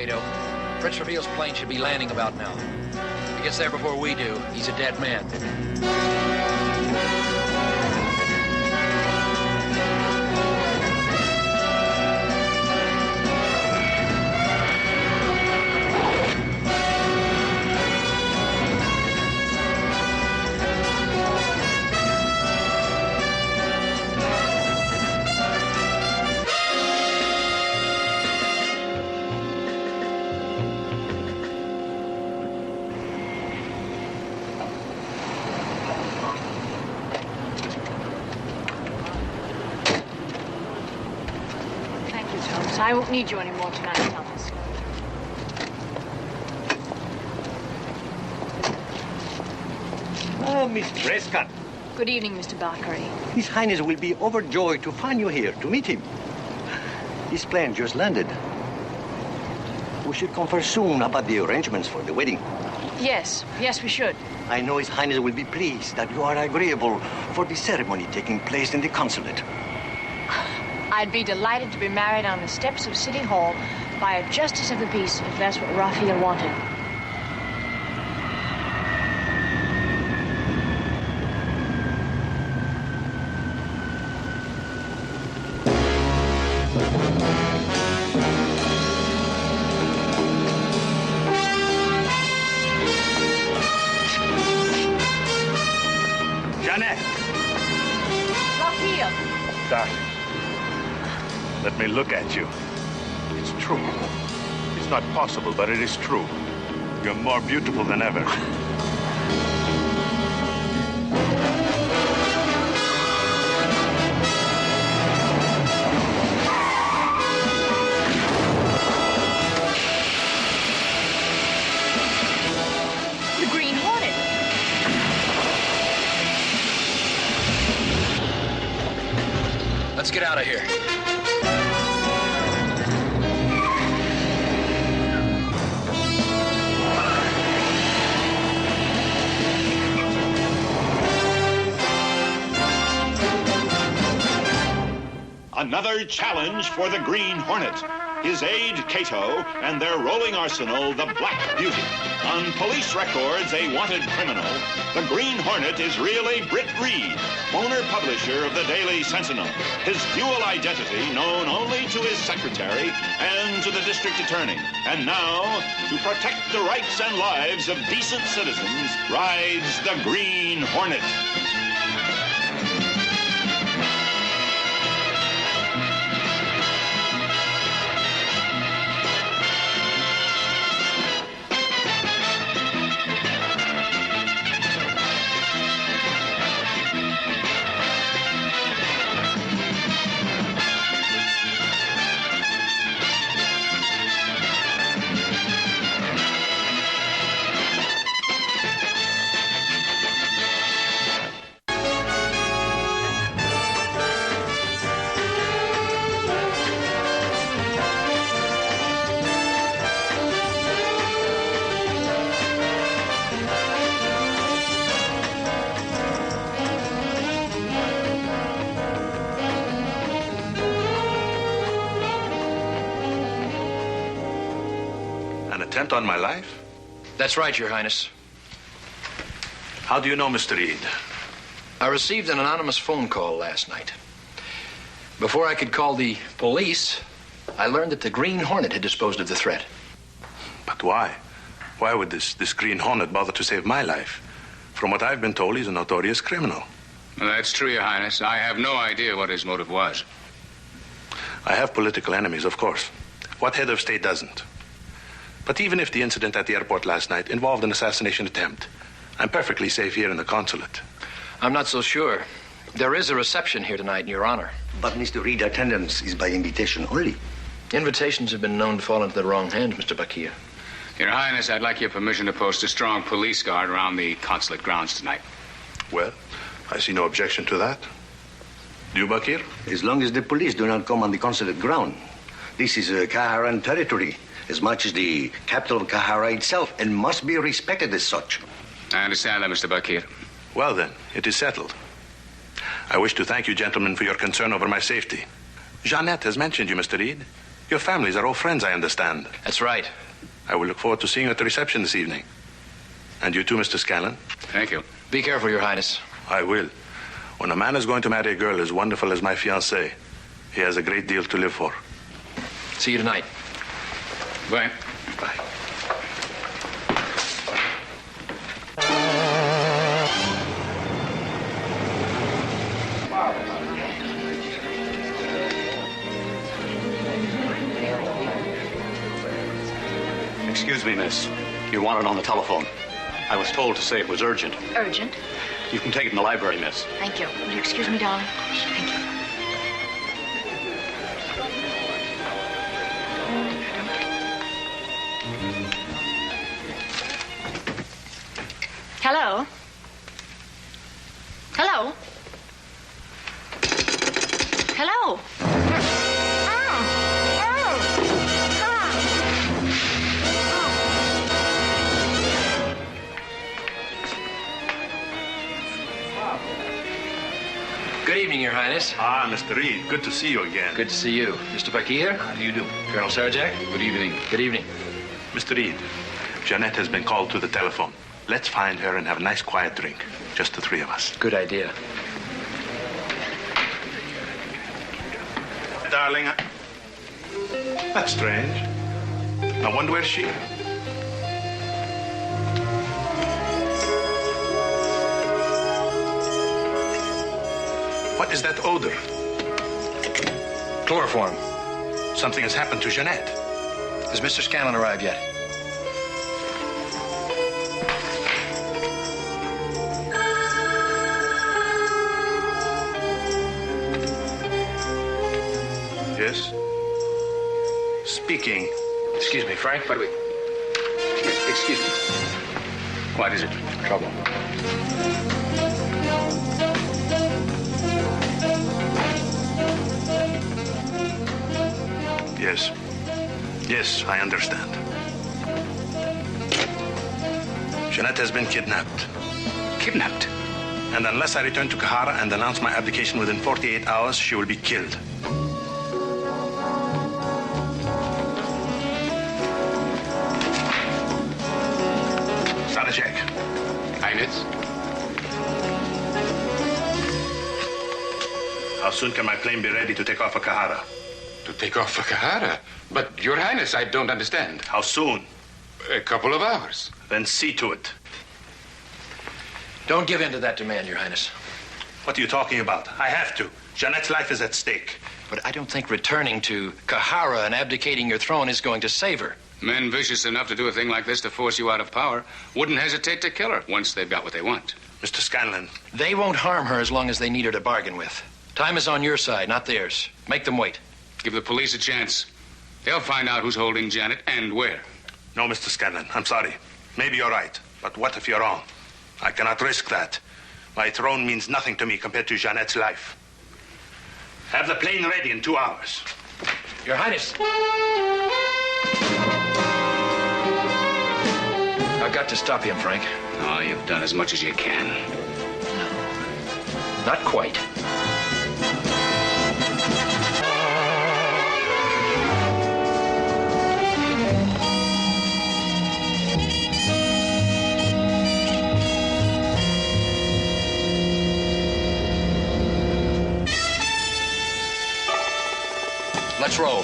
Cato. Prince Rafil's plane should be landing about now. If he gets there before we do, he's a dead man. I won't need you anymore tonight, Thomas. Oh, Miss Prescott. Good evening, Mr. Barkery. His Highness will be overjoyed to find you here, to meet him. His plane just landed. We should confer soon about the arrangements for the wedding. Yes, we should. I know His Highness will be pleased that you are agreeable for the ceremony taking place in the consulate. I'd be delighted to be married on the steps of City Hall by a justice of the peace, if that's what Rafil wanted. Janet! Rafil! Darling. Let me look at you. It's true. It's not possible, but it is true. You're more beautiful than ever. The Green Hornet! Let's get out of here. Another challenge for the Green Hornet. His aide, Cato, and their rolling arsenal, the Black Beauty. On police records, a wanted criminal, the Green Hornet is really Britt Reed, owner publisher of the Daily Sentinel. His dual identity known only to his secretary and to the district attorney. And now, to protect the rights and lives of decent citizens, rides the Green Hornet. Attempt on my life? That's right, Your Highness. How do you know, Mr. Reed? I received an anonymous phone call last night. Before I could call the police, I learned that the Green Hornet had disposed of the threat. But why? Why would this Green Hornet bother to save my life? From what I've been told, he's a notorious criminal. Well, that's true, Your Highness. I have no idea what his motive was. I have political enemies, of course. What head of state doesn't? But even if the incident at the airport last night involved an assassination attempt, I'm perfectly safe here in the consulate. I'm not so sure. There is a reception here tonight, Your Honor. But Mr. Reed, attendance is by invitation only. Invitations have been known to fall into the wrong hands, Mr. Bakir. Your Highness, I'd like your permission to post a strong police guard around the consulate grounds tonight. Well, I see no objection to that. Do you, Bakir? As long as the police do not come on the consulate ground. This is Kaharan territory, as much as the capital of Kahara itself, and must be respected as such. I understand that, Mr. Bakir. Well, then, it is settled. I wish to thank you, gentlemen, for your concern over my safety. Jeannette has mentioned you, Mr. Reed. Your families are all friends, I understand. That's right. I will look forward to seeing you at the reception this evening. And you too, Mr. Scanlon. Thank you. Be careful, Your Highness. I will. When a man is going to marry a girl as wonderful as my fiancée, he has a great deal to live for. See you tonight. Bye. Bye. Excuse me, miss. You're wanted on the telephone. I was told to say it was urgent. Urgent? You can take it in the library, miss. Thank you. Will you excuse me, darling? Thank you. Hello? Hello? Hello? Good evening, Your Highness. Ah, Mr. Reed, good to see you again. Good to see you. Mr. Bakir? How do you do? Colonel Sarajak? Good evening. Good evening. Mr. Reed, Jeanette has been called to the telephone. Let's find her and have a nice quiet drink. Just the three of us. Good idea. Darling, that's strange. I wonder where's she? What is that odor? Chloroform. Something has happened to Jeanette. Has Mr. Scanlon arrived yet? Yes? Speaking. Excuse me, Frank, but Excuse me. What is it? trouble. Yes. Yes, I understand. Jeanette has been kidnapped. Kidnapped? And unless I return to Kahara and announce my abdication within 48 hours, she will be killed. Sarajak. Highness? How soon can my plane be ready to take off for Kahara? To take off for Kahara? But, Your Highness, I don't understand. How soon? A couple of hours. Then see to it. Don't give in to that demand, Your Highness. What are you talking about? I have to. Jeanette's life is at stake. But I don't think returning to Kahara and abdicating your throne is going to save her. Men vicious enough to do a thing like this to force you out of power wouldn't hesitate to kill her once they've got what they want. Mr. Scanlon. They won't harm her as long as they need her to bargain with. Time is on your side, not theirs. Make them wait. Give the police a chance. They'll find out who's holding Janet and where. No, Mr. Scanlon. I'm sorry. Maybe you're right. But what if you're wrong? I cannot risk that. My throne means nothing to me compared to Jeanette's life. Have the plane ready in 2 hours. Your Highness. I've got to stop him, Frank. Oh, you've done as much as you can. Not quite. Let's roll.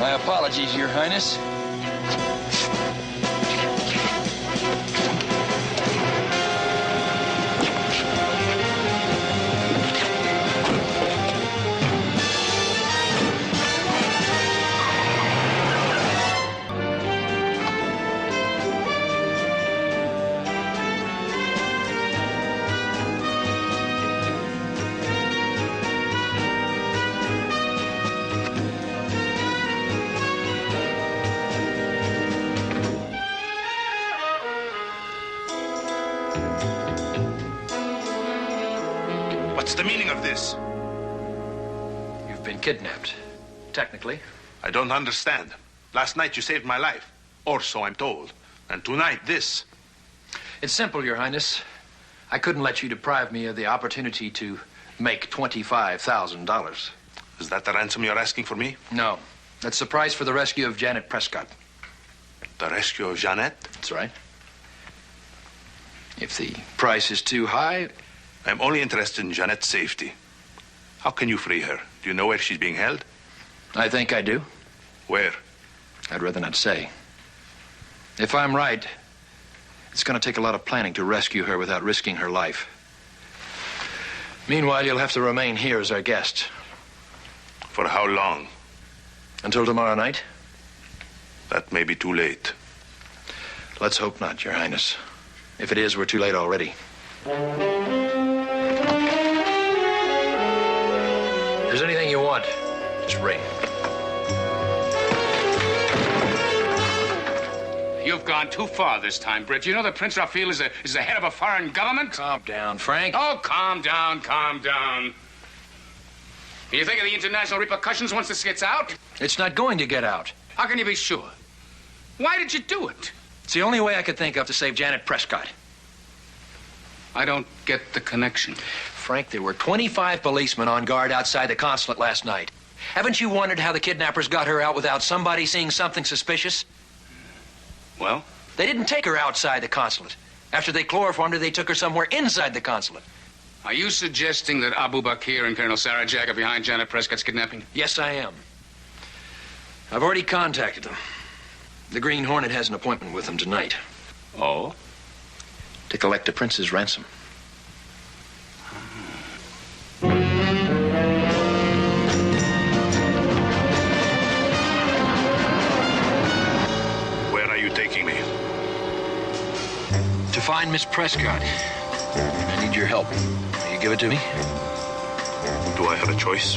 My apologies, Your Highness. What's the meaning of this? You've been kidnapped. Technically. I don't understand. Last night you saved my life. Or so I'm told. And tonight, this. It's simple, Your Highness. I couldn't let you deprive me of the opportunity to make $25,000. Is that the ransom you're asking for me? No. That's the price for the rescue of Janet Prescott. The rescue of Janet? That's right. If the price is too high... I'm only interested in Janet's safety. How can you free her? Do you know where she's being held? I think I do. Where? I'd rather not say. If I'm right, it's going to take a lot of planning to rescue her without risking her life. Meanwhile, you'll have to remain here as our guest. For how long? Until tomorrow night? That may be too late. Let's hope not, Your Highness. If it is, we're too late already. If there's anything you want, just ring. You've gone too far this time, Britt. You know that Prince Rafil is the head of a foreign government? Calm down, Frank. Oh, calm down, calm down. You think of the international repercussions once this gets out? It's not going to get out. How can you be sure? Why did you do it? It's the only way I could think of to save Janet Prescott. I don't get the connection. Frank, there were 25 policemen on guard outside the consulate last night. Haven't you wondered how the kidnappers got her out without somebody seeing something suspicious? Well? They didn't take her outside the consulate. After they chloroformed her, they took her somewhere inside the consulate. Are you suggesting that Abu Bakr and Colonel Sarajak are behind Janet Prescott's kidnapping? Yes, I am. I've already contacted them. The Green Hornet has an appointment with them tonight. Oh? To collect the prince's ransom. Where are you taking me? To find Miss Prescott. I need your help. Will you give it to me? Do I have a choice?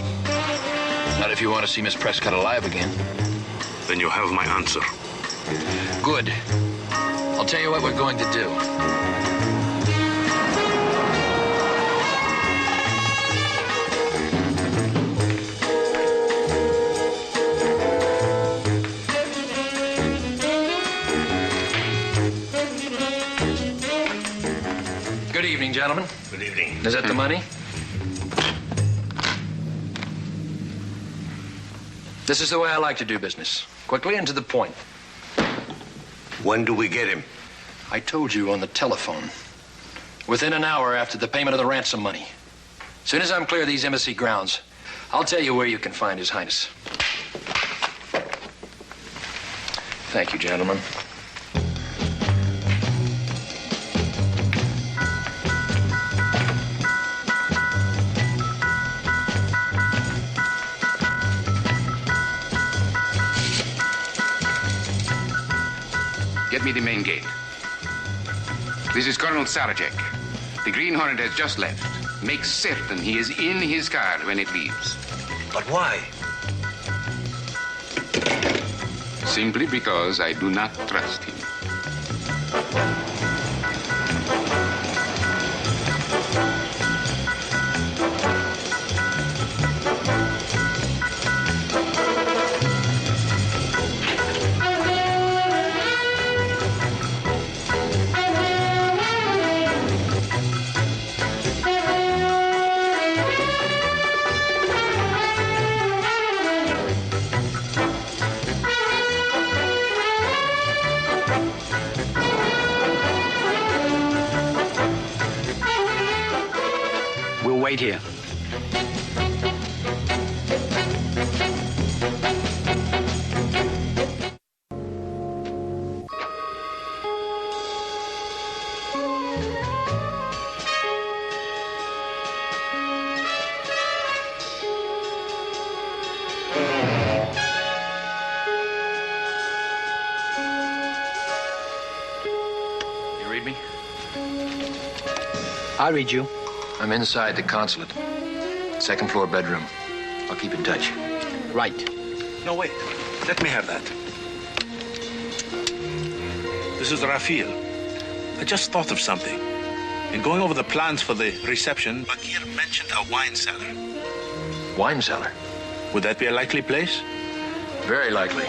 Not if you want to see Miss Prescott alive again. Then you have my answer. Good. I'll tell you what we're going to do. Good evening, gentlemen. Good evening. Is that the money? This is the way I like to do business. Quickly and to the point. When do we get him? I told you on the telephone. Within an hour after the payment of the ransom money. As soon as I'm clear of these embassy grounds, I'll tell you where you can find His Highness. Thank you, gentlemen. Get me the main gate. This is Colonel Sarajek. The Green Hornet has just left. Make certain he is in his car when it leaves. But why? Simply because I do not trust him. Wait here. You read me? I read you. I'm inside the consulate. Second floor bedroom. I'll keep in touch. Right. No, wait. Let me have that. This is Rafil. I just thought of something. In going over the plans for the reception, Bakir mentioned a wine cellar. Wine cellar? Would that be a likely place? Very likely.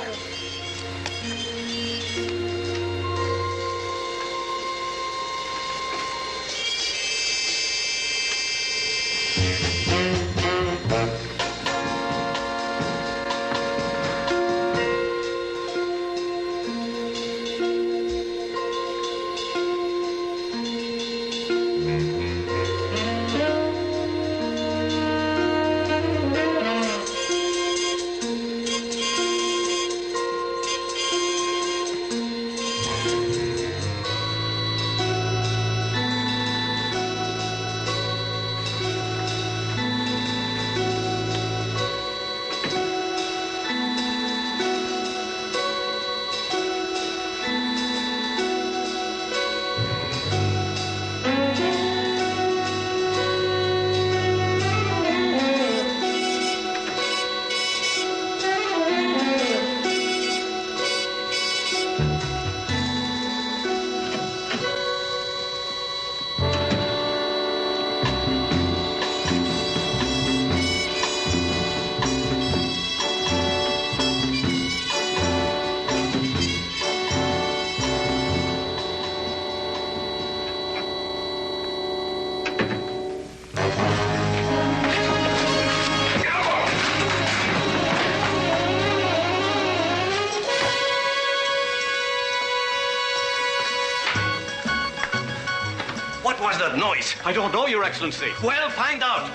What was that noise? I don't know, Your Excellency. Well, find out.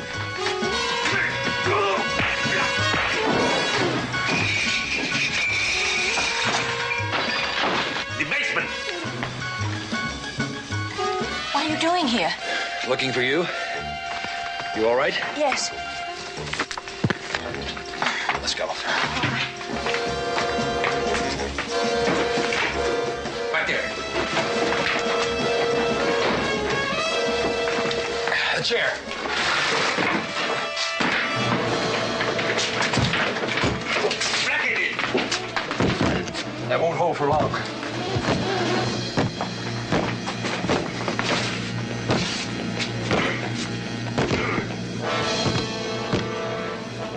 The basement. What are you doing here? Looking for you. You all right? Yes. Let's go. Back there. A chair. That won't hold for long.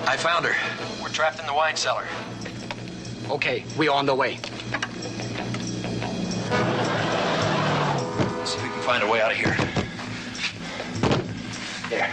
I found her. We're trapped in the wine cellar. Okay, we're on the way. Let's see if we can find a way out of here. There.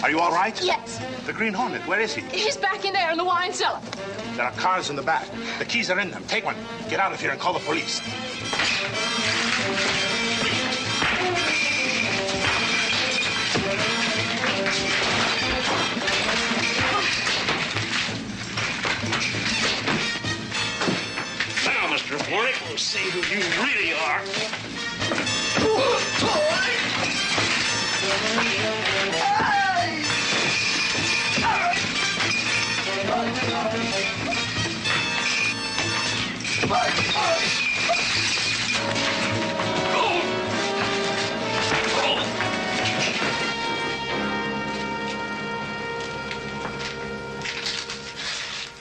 Are you all right? Yes. The Green Hornet, where is he? He's back in there in the wine cellar. There are cars in the back. The keys are in them. Take one. Get out of here and call the police. Now, Mr. Hornet, we'll see who you really are.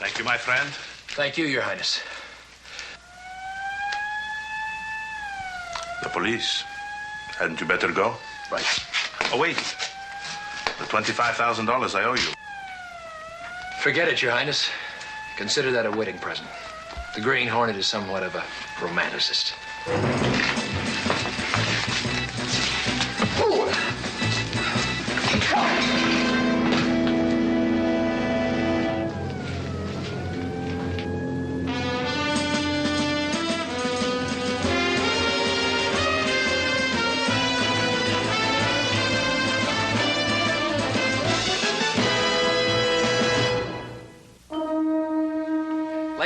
Thank you, my friend. Thank you, Your Highness. The police. Hadn't you better go? Right. Oh, wait. The $25,000 I owe you. Forget it, Your Highness. Consider that a wedding present. The Green Hornet is somewhat of a romanticist.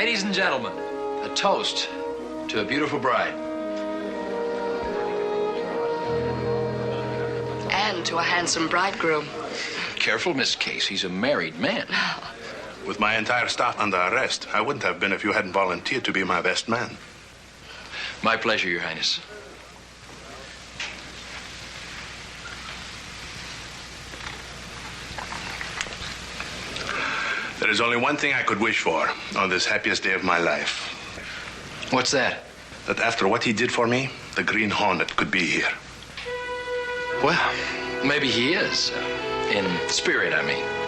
Ladies and gentlemen, a toast to a beautiful bride. And to a handsome bridegroom. Careful, Miss Case. He's a married man. With my entire staff under arrest, I wouldn't have been if you hadn't volunteered to be my best man. My pleasure, Your Highness. There is only one thing I could wish for on this happiest day of my life. What's that? That after what he did for me, the Green Hornet could be here. Well, maybe he is. In spirit, I mean.